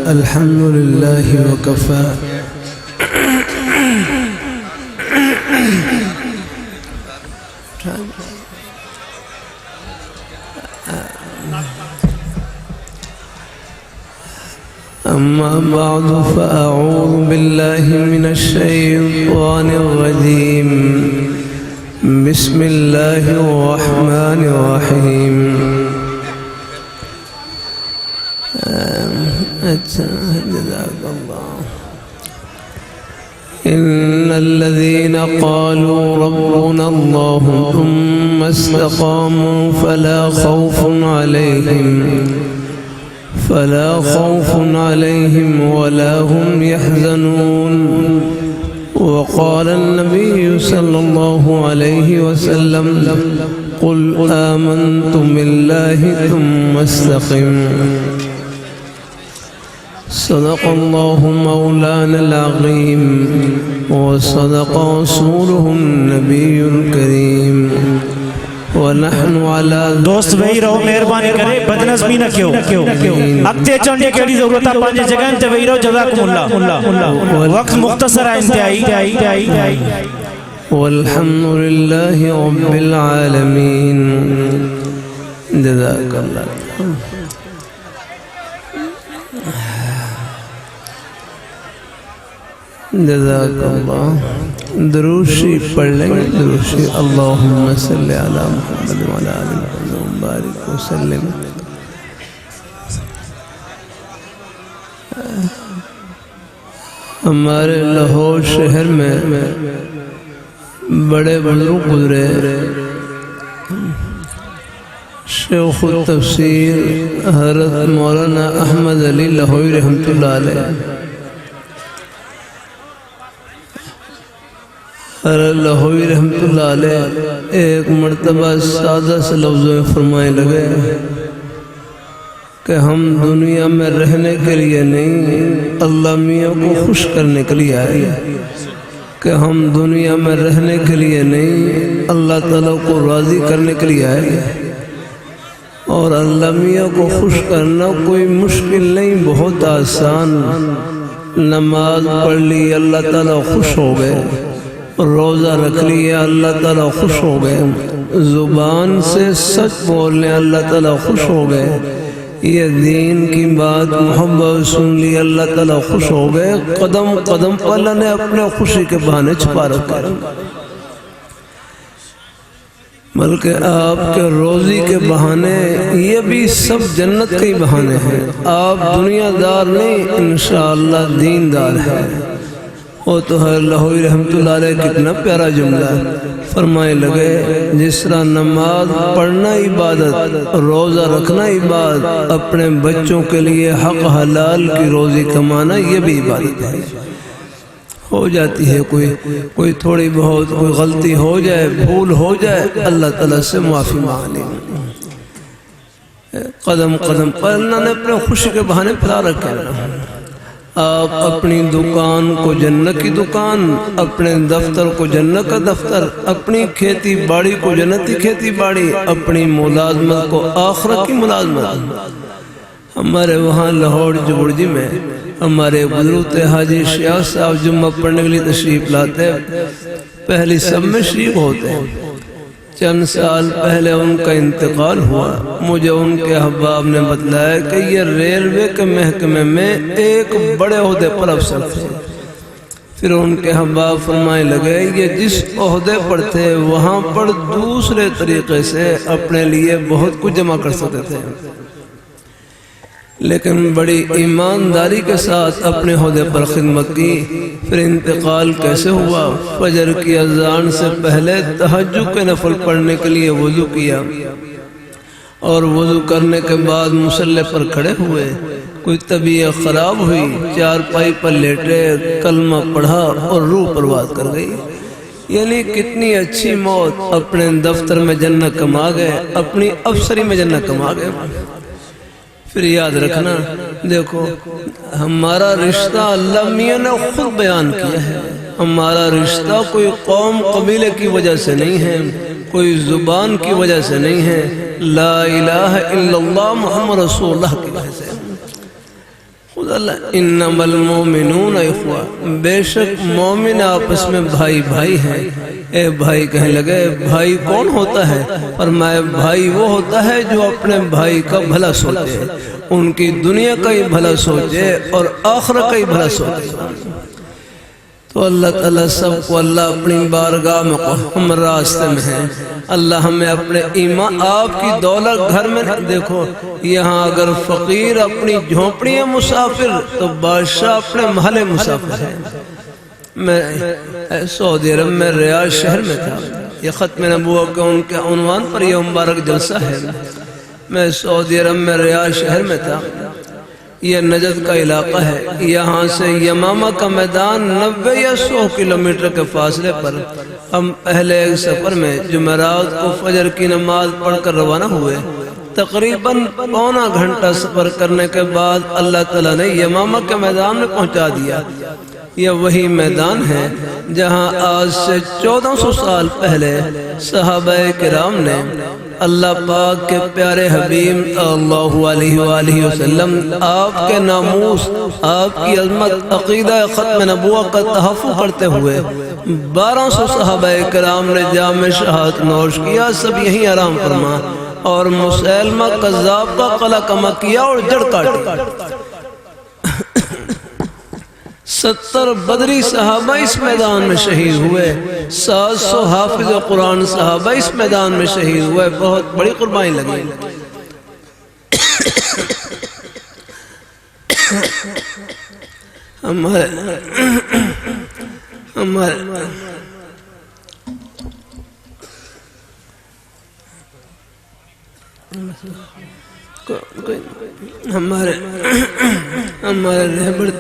الحمد لله وكفى أما بعد فأعوذ بالله من الشيطان الرجيم بسم الله الرحمن الرحيم جزاك الله إن الذين قالوا ربنا الله ثم استقاموا فلا خوف عليهم ولا هم يحزنون وقال النبي صلى الله عليه وسلم قل آمنت بالله ثم استقم صدق الله مولانا العظيم وصدق رسوله النبي الكريم ونحن على دوست وہی رہو مہربانی کرے بدنظمی نہ کیو اگتے چڑھنے کی ضرورت ہے پانچ جگہ تے وہی رہو جزاکم اللہ وقت مختصر ہے انتہائی والحمد لله رب العالمين جزاك الله جزاک اللہ درود شریف پڑھ لیں گے درود شریف اللہم صلی علی محمد وعلی آل محمد وبارک وسلم ہمارے لاہور شہر میں بڑے بزرگ گزرے شیخ التفسیر حضرت مولانا احمد علی لاہوری رحمۃ اللہ علیہ لاہوری رحمت اللہ علیہ ایک مرتبہ سادہ سے لفظوں میں فرمائے لگے کہ ہم دنیا میں رہنے کے لیے نہیں اللہ میاں کو خوش کرنے کے لیے آئے کہ ہم دنیا میں رہنے کے لیے نہیں اللہ تعالیٰ کو راضی کرنے کے لیے آئے اور اللہ میاں کو خوش کرنا کوئی مشکل نہیں بہت آسان نماز پڑھ لی اللہ تعالیٰ خوش ہو گئے روزہ رکھ لیا اللہ تعالیٰ خوش ہو گئے زبان سے سچ بولنے اللہ تعالیٰ خوش ہو گئے یہ دین کی بات محبت سن لی اللہ تعالیٰ خوش ہو گئے قدم قدم پر اللہ نے اپنے خوشی کے بہانے چھپا رکھا بلکہ آپ کے روزی کے بہانے یہ بھی سب جنت کے ہی بہانے ہیں آپ دنیا دار نہیں انشاءاللہ دین دار ہیں وہ تو ہے لاہوری رحمت اللہ علیہ کتنا پیارا جملہ فرمائے لگے جس طرح نماز پڑھنا عبادت روزہ رکھنا عبادت اپنے بچوں کے لیے حق حلال کی روزی کمانا یہ بھی عبادت ہے ہو جاتی ہے کوئی تھوڑی بہت کوئی غلطی ہو جائے بھول ہو جائے اللہ تعالیٰ سے معافی مانگ لیں قدم قدم پر اللہ نے اپنے خوشی کے بہانے پھیلا رکھے آپ اپنی دکان کو جنت کی دکان اپنے دفتر کو جنت کا دفتر اپنی کھیتی باڑی کو جنتی کھیتی باڑی اپنی ملازمت کو آخرت کی ملازمت ہمارے وہاں لاہور جبرجی میں ہمارے بزرگ حاجی شیخ صاحب جمعہ پڑھنے کے لیے تشریف لاتے پہلی سب میں شریک ہوتے ہیں چند سال پہلے ان کا انتقال ہوا مجھے ان کے احباب نے بتلایا کہ یہ ریلوے کے محکمے میں ایک بڑے عہدے پر افسر تھے پھر ان کے احباب فرمائے لگے یہ جس عہدے پر تھے وہاں پر دوسرے طریقے سے اپنے لیے بہت کچھ جمع کر سکتے تھے لیکن بڑی ایمانداری کے ساتھ اپنے عہدے پر خدمت کی پھر انتقال کیسے ہوا فجر کی اذان سے پہلے تہجد کے نفل پڑھنے کے لیے وضو کیا اور وضو کرنے کے بعد مصلی پر کھڑے ہوئے کوئی طبیعت خراب ہوئی چارپائی پر لیٹے کلمہ پڑھا اور روح پرواز کر گئی یعنی کتنی اچھی موت اپنے دفتر میں جنت کما گئے اپنی افسری میں جنت کما گئے پھر یاد رکھنا دیکھو ہمارا رشتہ اللہ میاں نے خود بیان کیا ہے ہمارا رشتہ کوئی قوم قبیلے کی وجہ سے نہیں ہے کوئی زبان کی وجہ سے نہیں ہے لا الہ الا اللہ محمد رسول اللہ کی وجہ سے انما المومنون اخوہ، بے شک مومن آپس میں بھائی بھائی ہیں۔ اے بھائی کہنے لگے بھائی کون ہوتا ہے؟ فرمایا بھائی وہ ہوتا ہے جو اپنے بھائی کا بھلا سوچے، ان کی دنیا کا ہی بھلا سوچے اور آخرت کا ہی بھلا سوچے۔ تو اللہ تعالیٰ سب کو اللہ اپنی بارگاہ میں ہم راستے میں ہیں، اللہ ہمیں اپنے ایمان، آپ کی دولت گھر میں دیکھو، یہاں اگر فقیر اپنی جھونپڑی ہے مسافر تو بادشاہ اپنے محلے مسافر ہے۔ میں سعودی عرب میں ریاض شہر میں تھا، یہ ختم نبوت کے ان کے عنوان پر یہ مبارک جلسہ ہے۔ میں سعودی عرب میں ریاض شہر میں تھا، یہ نجد کا علاقہ ہے، یہاں سے یمامہ کا میدان 90 یا 100 کلومیٹر کے فاصلے پر۔ ہم پہلے ایک سفر میں جمعرات کو فجر کی نماز پڑھ کر روانہ ہوئے، تقریباً پونا گھنٹہ سفر کرنے کے بعد اللہ تعالیٰ نے یمامہ کے میدان میں پہنچا دیا۔ یہ وہی میدان ہے جہاں آج سے 1400 سال پہلے صحابہ کرام نے اللہ پاک کے پیارے حبیب صلی اللہ علیہ وآلہ وسلم، آپ کے ناموس، آپ کی عظمت، عقیدہ ختم نبوت کا تحفظ کرتے ہوئے 1200 صحابہ کرام نے جام شہادت نوش کیا، سب یہیں آرام فرما، اور مسیلمہ کذاب کا قلع کما کیا اور جڑ کاٹی۔ 70 بدری صحابہ اس میدان میں شہید ہوئے، 700 حافظ قرآن صحابہ اس میدان میں شہید ہوئے، بہت بڑی قربانی لگی۔ ہمارے رہبر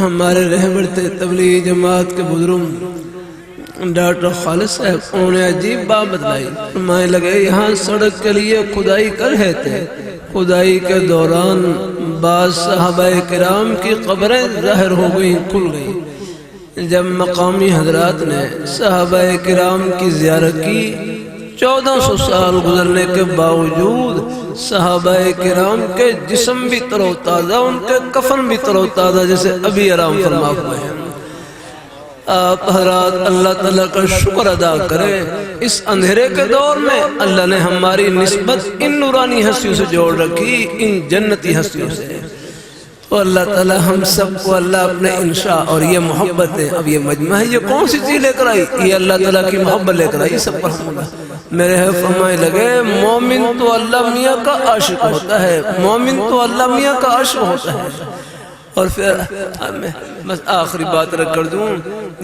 ہمارے رہبر تھے تبلیغی جماعت کے بزرگ ڈاکٹر خالد صاحب، انہوں نے عجیب بات بتلائی۔ فرمانے لگے یہاں سڑک کے لیے کھدائی کر رہے تھے، کھدائی کے دوران بعض صحابہ کرام کی قبریں ظاہر ہو گئیں، کھل گئیں۔ جب مقامی حضرات نے صحابہ کرام کی زیارت کی، 1400 سال گزرنے کے باوجود صحابہ کرام کے جسم بھی تر و تازہ، ان کے کفن بھی تر و تازہ جیسے ابھی آرام فرما ہوئے ہیں۔ آپ حضرات اللہ تعالیٰ کا شکر ادا کریں، اس اندھیرے کے دور میں اللہ نے ہماری نسبت ان نورانی ہستیوں سے جوڑ رکھی، ان جنتی ہستیوں سے۔ تو اللہ تعالیٰ ہم سب کو اللہ اپنے انشاء اور یہ محبت ہے، اب یہ مجمع ہے، یہ کون سی چیز لے کر آئی؟ یہ اللہ تعالیٰ کی محبت لے کر آئی، سب پر حمدہ۔ میرے فرمائے لگے مومن تو اللہ میاں کا عاشق ہوتا ہے، مومن تو اللہ میاں کا عاشق ہوتا ہے۔ اور پھر میں آخری بات رکھ کر دوں،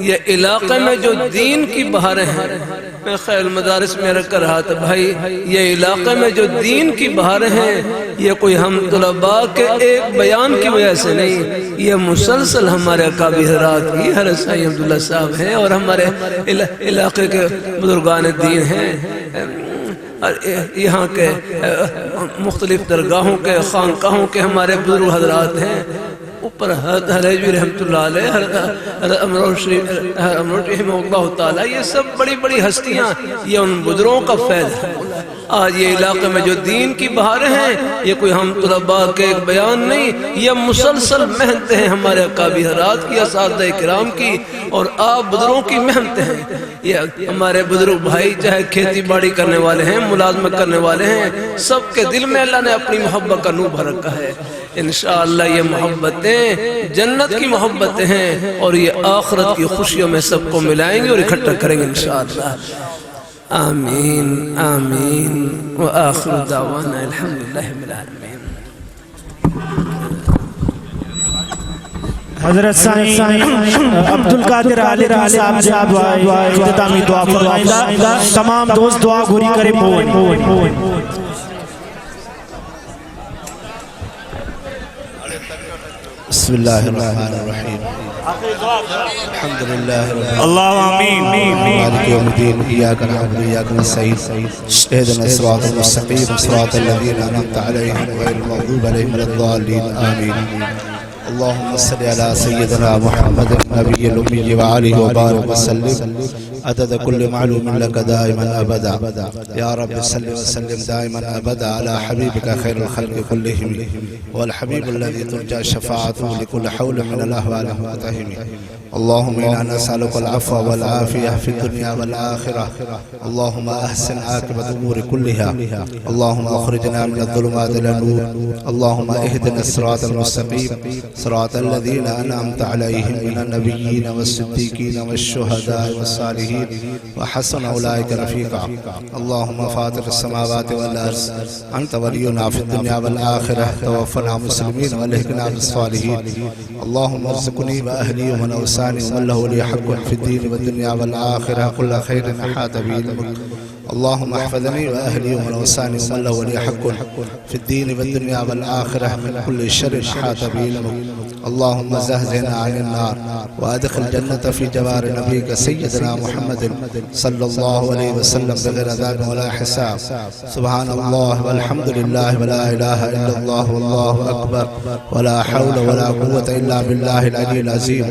یہ علاقے میں جو دین کی بہاریں ہیں، میں خیل مدارس میں رکھ کر رہا تھا بھائی، یہ علاقے میں جو دین کی بہاریں ہیں، یہ کوئی ہم طلباء کے ایک بیان کی وجہ سے نہیں، یہ مسلسل ہمارے اکابر حضرات کی، حضرت سید عبداللہ صاحب ہیں اور ہمارے علاقے کے بزرگان دین ہیں، یہاں کے مختلف درگاہوں کے خانقاہوں کے ہمارے بزرگ حضرات ہیں، اوپر حضرت حریجوی رحمت اللہ علیہ، حضرت امروشی رحمہ اللہ تعالیٰ، یہ سب بڑی بڑی ہستیاں، یہ ان بزرگوں کا فیض ہے۔ آج یہ علاقے میں جو دین کی بہاریں ہیں، یہ کوئی ہم طلباء کے ایک بیان نہیں، یہ مسلسل محنتیں ہیں ہمارے اکابر حضرات کی، اساتذہ کرام کی، اور آپ بزرگوں کی محنتیں ہیں۔ یہ ہمارے بزرگ بھائی چاہے کھیتی باڑی کرنے والے ہیں، ملازمت کرنے والے ہیں، سب کے دل میں اللہ نے اپنی محبت کا نور بھر رکھا ہے۔ انشاءاللہ یہ محبتیں جنت کی محبتیں ہیں، اور یہ آخرت کی خوشیوں میں سب کو ملائیں گے اور اکٹھا کریں گے انشاءاللہ۔ آمین آمین وآخر دعوانا الحمدللہ رب العالمین۔ حضرت سائیں عبدالقادر علی صاحب اختتامی دعا فرمائیں، تمام دوست دعا گوری کرے پوئیں۔ بسم اللہ الرحمن الرحیم، الحمدللہ اللہ آمین۔ مالک یوم الدین، ایاک نعبد وایاک نستعین، اهدنا الصراط المستقیم صراط الذین انعمت علیہم غیر المغضوب علیہم ولا الضالین آمین۔ اللهم صل على سيدنا محمد النبي الأمي وآله وبارك وسلم عدد كل معلوم لك دائما أبدا يا رب صل وسلم دائما أبدا على حبيبك خير الخلق كلهم والحبيب الذي ترجى شفاعته لكل حول من الأهوال المقتهم. اللهم إنا نسألك العفو والعافية في الدنيا والآخرة. اللهم أحسن عاقبة الأمور كلها. اللهم أخرجنا من الظلمات إلى النور. اللهم اهدنا الصراط المستقيم صراط الذين أنعمت عليهم من النبيين والصديقين والشهداء والصالحين وحسن أولئك رفيقا. اللهم فاطر السماوات والأرض أنت ولينا في الدنيا والآخرة توفنا مسلمين والحقنا بالصالحين. اللهم ارزقني وأهلي ومن أوصاني ومن له لي حق في الدين والدنيا والآخرة كل خير أحاط به علمك. اللهم احفظني وأهلي ومن أوصاني ومن له لي حق في الدين والدنيا والآخرة من كل شر أحاط به علمك. اللهم زهزنا عن النار وأدخل الجنة في جوار نبيك سيدنا محمد صلى الله عليه وسلم بغير عذاب ولا حساب. سبحان الله والحمد لله ولا إله إلا الله والله أكبر ولا حول ولا قوة إلا بالله العلي العظيم.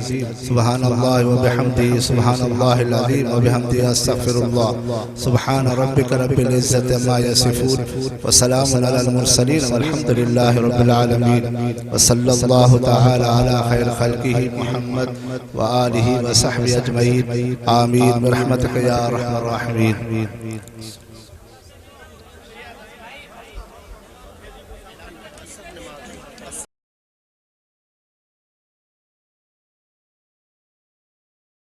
سبحان الله وبحمده سبحان الله العظيم وبحمده أستغفر الله. سبحان ربك رب العزة ما يصفون وسلام على المرسلين والحمد لله رب العالمين. وصلى الله تعالى على خير خلقه محمد وآله وصحبه أجمعين. آمين برحمتك يا أرحم الراحمين.